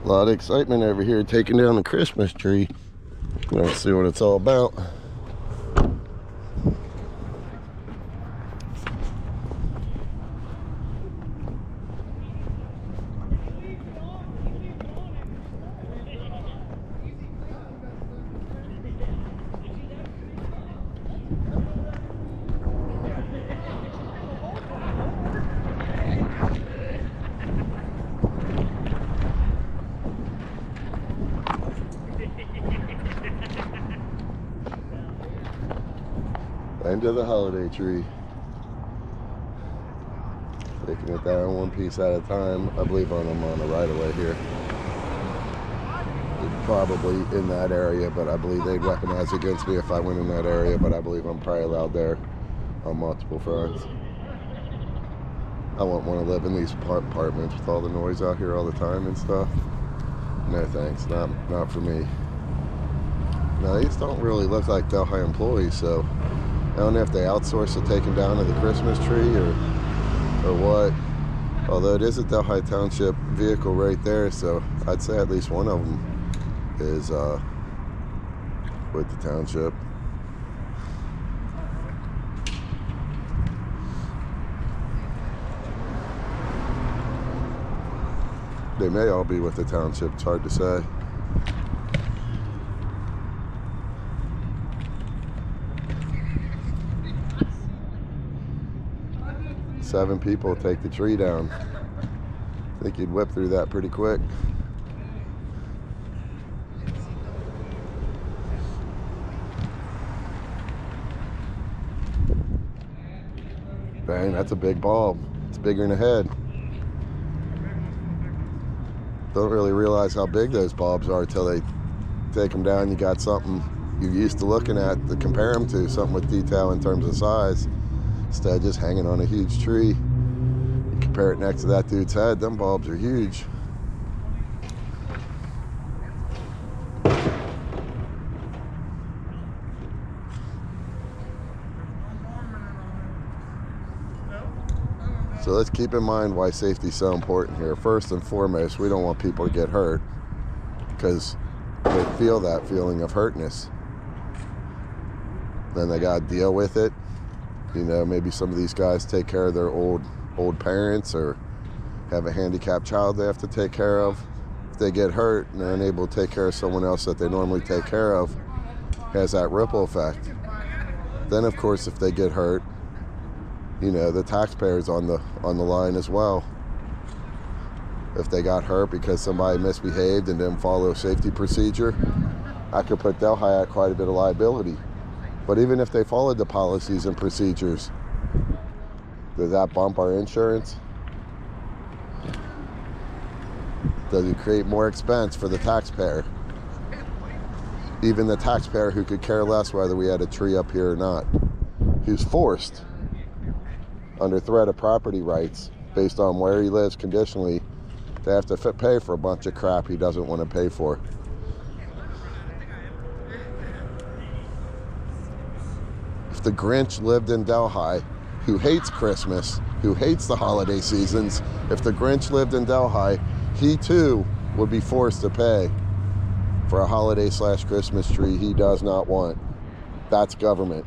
A lot of excitement over here taking down the Christmas tree. Let's see what it's all about. End of the holiday tree. Taking it down one piece at a time. I believe I'm on the right of way here. Probably in that area, but I believe they'd weaponize against me if I went in that area, but I believe I'm probably allowed there on multiple fronts. I wouldn't want to live in these apartments with all the noise out here all the time and stuff. No thanks, not for me. Now these don't really look like Delhi employees, so I don't know if they outsource the taking down of the Christmas tree or what. Although it is a Delhi Township vehicle right there, so I'd say at least one of them is with the township. They may all be with the township, it's hard to say. Seven people take the tree down. I think you'd whip through that pretty quick. Dang, that's a big bulb. It's bigger than a head. Don't really realize how big those bulbs are till they take them down. You got something you're used to looking at to compare them to, something with detail in terms of size. Instead of just hanging on a huge tree. You compare it next to that dude's head, them bulbs are huge. So let's keep in mind why safety is so important here. First and foremost, we don't want people to get hurt because they feel that feeling of hurtness. Then they got to deal with it. You know, maybe some of these guys take care of their old parents or have a handicapped child they have to take care of. If they get hurt and they're unable to take care of someone else that they normally take care of, has that ripple effect. Then, of course, if they get hurt, you know, the taxpayers on the line as well. If they got hurt because somebody misbehaved and didn't follow a safety procedure, I could put Delhi at quite a bit of liability. But even if they followed the policies and procedures, does that bump our insurance? Does it create more expense for the taxpayer? Even the taxpayer who could care less whether we had a tree up here or not, who's forced under threat of property rights based on where he lives conditionally to have to pay for a bunch of crap he doesn't want to pay for. If the Grinch lived in Delhi, who hates Christmas, who hates the holiday seasons, if the Grinch lived in Delhi, he too would be forced to pay for a holiday/Christmas tree he does not want. That's government.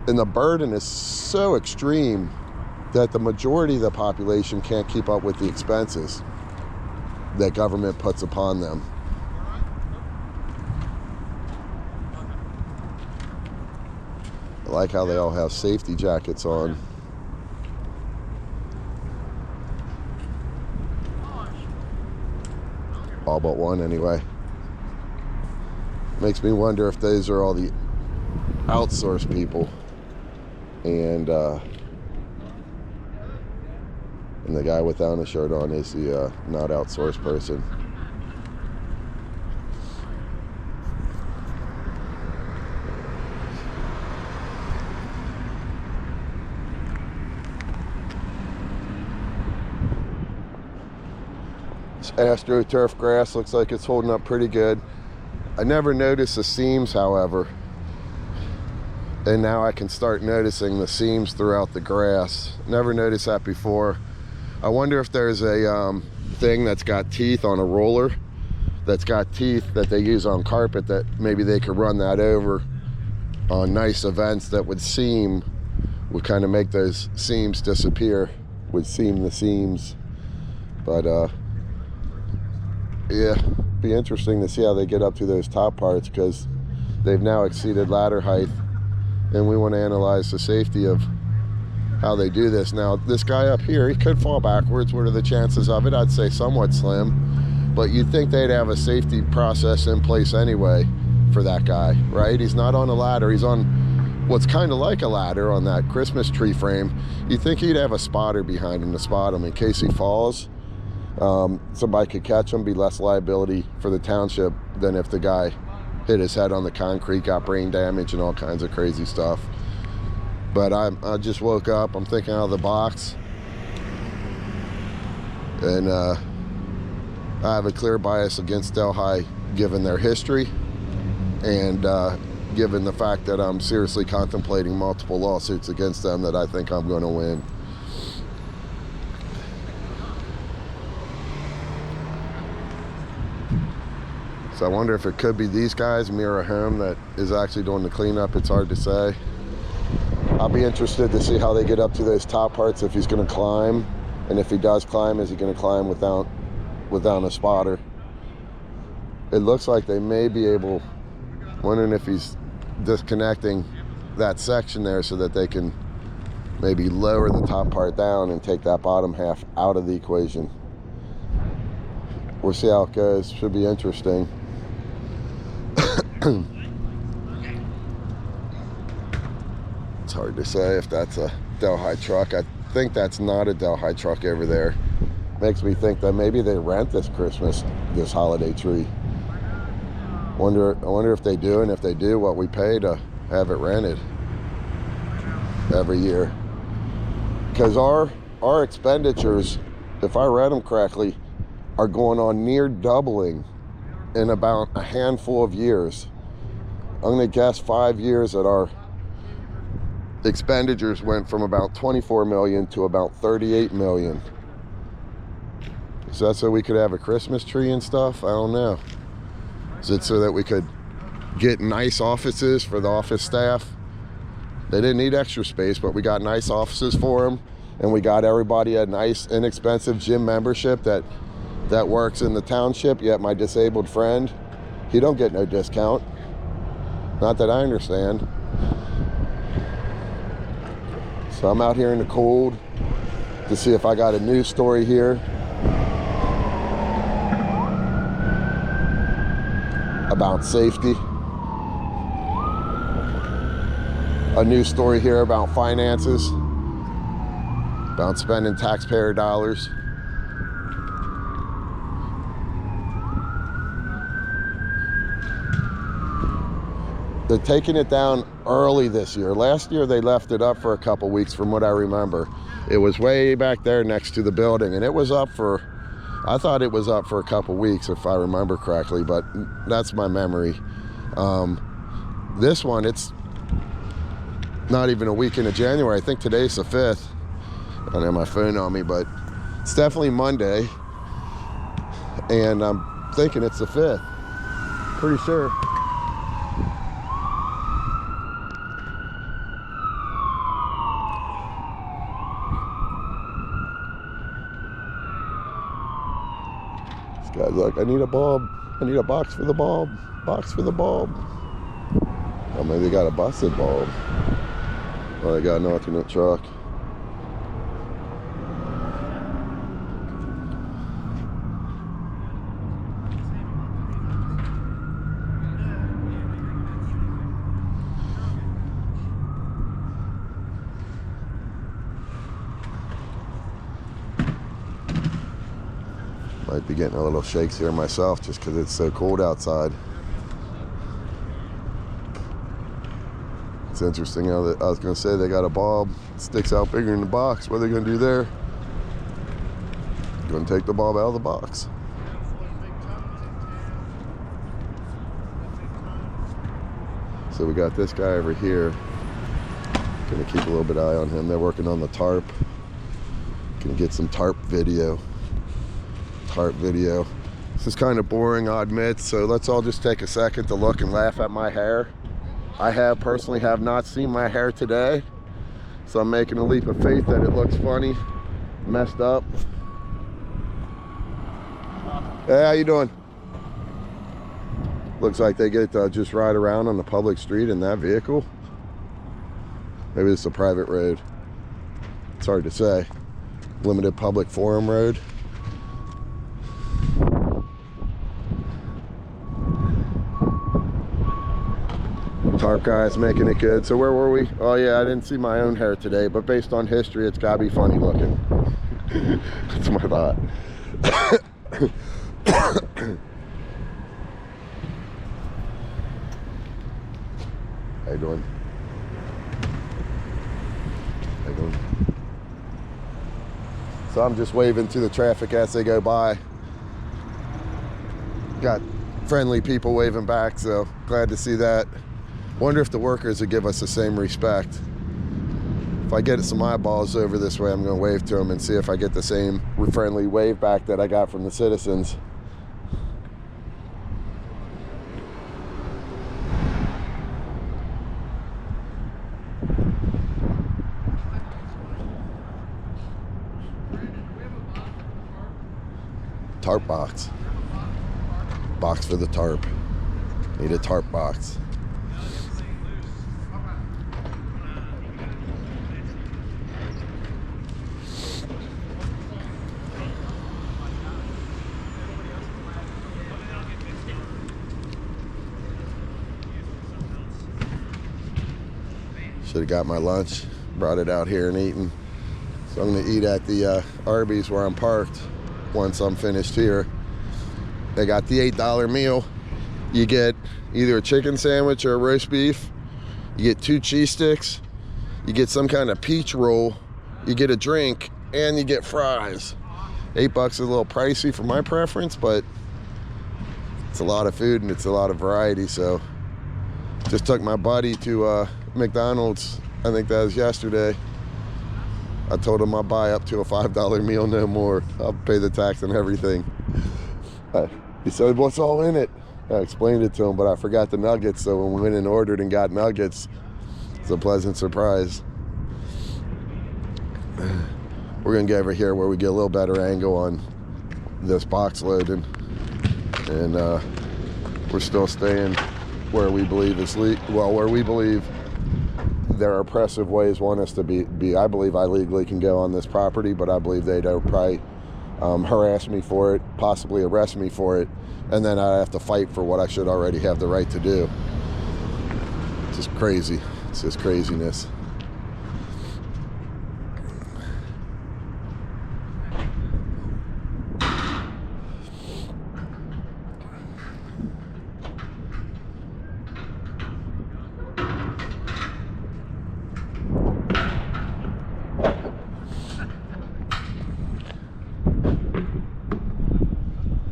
And the burden is so extreme that the majority of the population can't keep up with the expenses that government puts upon them. I like how they all have safety jackets on. All but one anyway. Makes me wonder if those are all the outsourced people and the guy without a shirt on is the not outsourced person. AstroTurf grass looks like it's holding up pretty good. I never noticed the seams, however, and now I can start noticing the seams throughout the grass. Never noticed that before. I wonder if there's a thing that's got teeth on a roller, that's got teeth that they use on carpet, that maybe they could run that over on nice events that would kind of make those seams disappear, would seam the seams. But yeah, be interesting to see how they get up to those top parts, because they've now exceeded ladder height, and we want to analyze the safety of how they do this. Now, this guy up here, he could fall backwards. What are the chances of it? I'd say somewhat slim, but you'd think they'd have a safety process in place anyway for that guy, right? He's not on a ladder. He's on what's kind of like a ladder on that Christmas tree frame. You'd think he'd have a spotter behind him to spot him in case he falls. Somebody could catch him, be less liability for the township than if the guy hit his head on the concrete, got brain damage and all kinds of crazy stuff. But I just woke up, I'm thinking out of the box, and I have a clear bias against Delhi given their history, and given the fact that I'm seriously contemplating multiple lawsuits against them that I think I'm going to win. So I wonder if it could be these guys, Mira Home, that is actually doing the cleanup. It's hard to say. I'll be interested to see how they get up to those top parts, if he's going to climb, and if he does climb, is he going to climb without a spotter. It looks like they may be able, wondering if he's disconnecting that section there so that they can maybe lower the top part down and take that bottom half out of the equation. We'll see how it goes. Should be interesting. It's hard to say if that's a Delhi truck. I think that's not a Delhi truck over there. Makes me think that maybe they rent this holiday tree. I wonder if they do, and if they do, what we pay to have it rented every year. Because our expenditures, if I read them correctly, are going on near doubling in about a handful of years. I'm going to guess 5 years that our expenditures went from about 24 million to about 38 million. Is that so we could have a Christmas tree and stuff? I don't know. Is it so that we could get nice offices for the office staff? They didn't need extra space, but we got nice offices for them, and we got everybody a nice, inexpensive gym membership that works in the township. Yet my disabled friend, he don't get no discount. Not that I understand. So I'm out here in the cold to see if I got a news story here about safety. A news story here about finances, about spending taxpayer dollars. They're taking it down early this year. Last year they left it up for a couple weeks from what I remember. It was way back there next to the building, and it was up for, I thought it was up for a couple weeks if I remember correctly, but that's my memory. This one, it's not even a week into January. I think today's the 5th. I don't have my phone on me, but it's definitely Monday, and I'm thinking it's the 5th. Pretty sure. Guy's like, I need a bulb. I need a box for the bulb. Box for the bulb. Oh, maybe they got a busted bulb. Oh, they got an alternate truck. Might be getting a little shakes here myself just because it's so cold outside. It's interesting how I was going to say they got a bulb. It sticks out bigger in the box. What are they going to do there? Going to take the bulb out of the box. So we got this guy over here. Going to keep a little bit of eye on him. They're working on the tarp. Going to get some tarp video. tarp video. This is kind of boring, I admit, so let's all just take a second to look and laugh at my hair. I personally have not seen my hair today, so I'm making a leap of faith that it looks funny, messed up. Hey, how you doing? Looks like they get to just ride around on the public street in that vehicle. Maybe it's a private road. It's hard to say. Limited public forum road. Tarp guys making it good. So where were we? Oh yeah, I didn't see my own hair today, but based on history, it's gotta be funny looking. That's my thought. How you doing? How you doing? So I'm just waving to the traffic as they go by. Got friendly people waving back, so glad to see that. Wonder if the workers would give us the same respect. If I get some eyeballs over this way, I'm gonna wave to them and see if I get the same friendly wave back that I got from the citizens. Tarp box. Box for the tarp. Need a tarp box. Should have got my lunch, brought it out here and eaten. So I'm gonna eat at the Arby's where I'm parked once I'm finished here. They got the $8 meal. You get either a chicken sandwich or a roast beef. You get 2 cheese sticks. You get some kind of peach roll. You get a drink and you get fries. $8 is a little pricey for my preference, but it's a lot of food and it's a lot of variety. So just took my buddy to McDonald's. I think that was yesterday. I told him I'll buy up to a $5 meal, no more. I'll pay the tax and everything. He said, what's all in it? I explained it to him, but I forgot the nuggets. So when we went and ordered and got nuggets, it's a pleasant surprise. We're gonna get over here where we get a little better angle on this box loading. And we're still staying where we believe is where we believe their oppressive ways want us to be. I believe I legally can go on this property, but I believe they'd probably harass me for it, possibly arrest me for it, and then I have to fight for what I should already have the right to do. It's just crazy. It's just craziness.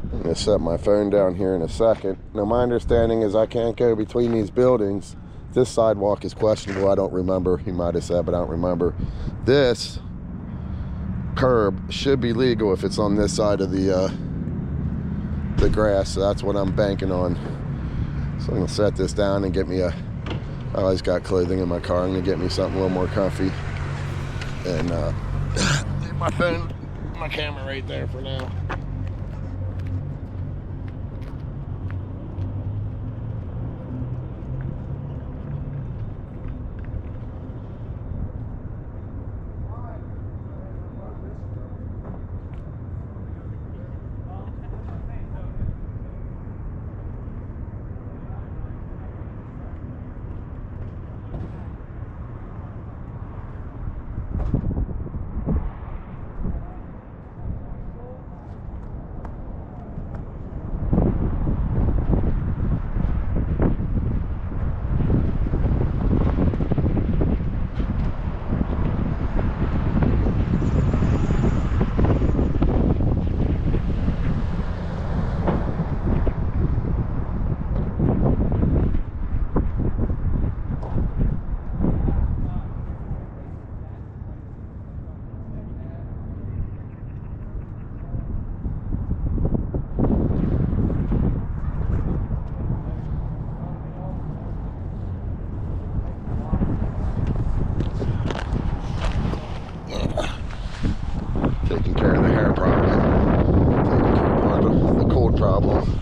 I'm gonna set my phone down here in a second. Now my understanding is I can't go between these buildings. This sidewalk is questionable. I don't remember. He might have said, but I don't remember. This curb should be legal if it's on this side of the grass. So that's what I'm banking on. So I'm gonna set this down and get me I always got clothing in my car. I'm gonna get me something a little more comfy. And leave my phone, my camera right there for now. problem.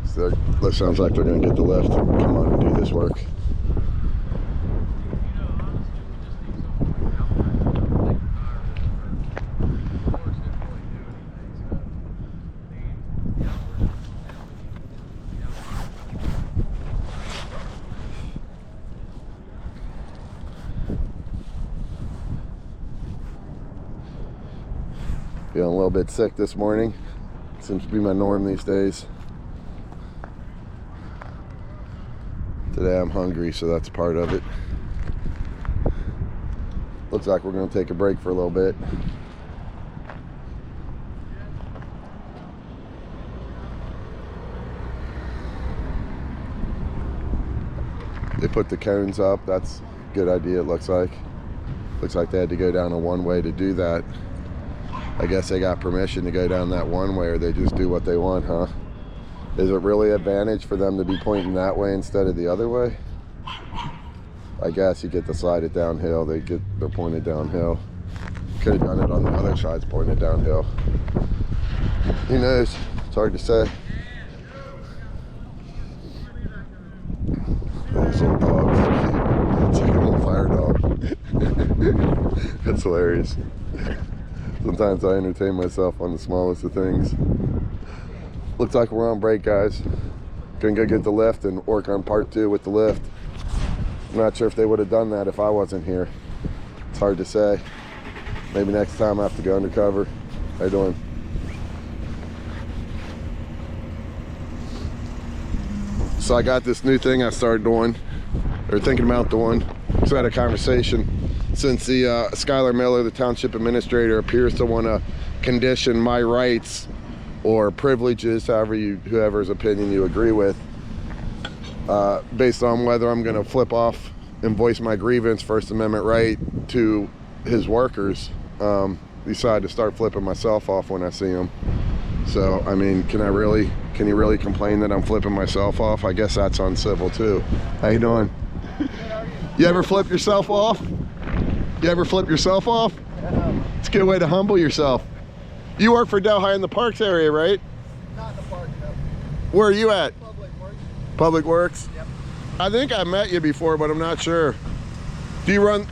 So that sounds like they're going to get the lift. Come on and do this work. Feeling a little bit sick this morning. Seems to be my norm these days. Today I'm hungry, so that's part of it. Looks like we're going to take a break for a little bit. They put the cones up. That's a good idea, it looks like. Looks like they had to go down a one-way to do that. I guess they got permission to go down that one way, or they just do what they want, huh? Is it really an advantage for them to be pointing that way instead of the other way? I guess you get to slide it downhill. They're pointed downhill. Could have done it on the other side's pointed downhill. Who knows? It's hard to say. Those little dogs. It's like a little fire dog. That's hilarious. Sometimes I entertain myself on the smallest of things. Looks like we're on break, guys. Gonna go get the lift and work on part 2 with the lift. I'm not sure if they would have done that if I wasn't here. It's hard to say. Maybe next time I have to go undercover. How you doing? So I got this new thing I started doing, or thinking about doing. So I had a conversation. Since the Skylar Miller, the township administrator, appears to want to condition my rights or privileges, whoever's opinion you agree with, based on whether I'm going to flip off and voice my grievance, First Amendment right, to his workers, decide to start flipping myself off when I see him. So, I mean, can you really complain that I'm flipping myself off? I guess that's uncivil too. How you doing? You ever flip yourself off? You ever flip yourself off? It's a good way to humble yourself. You work for Delhi in the Parks area, right? Not in the park, no. Where are you at? Public Works. Public Works? Yep. I think I met you before, but I'm not sure. Do you ride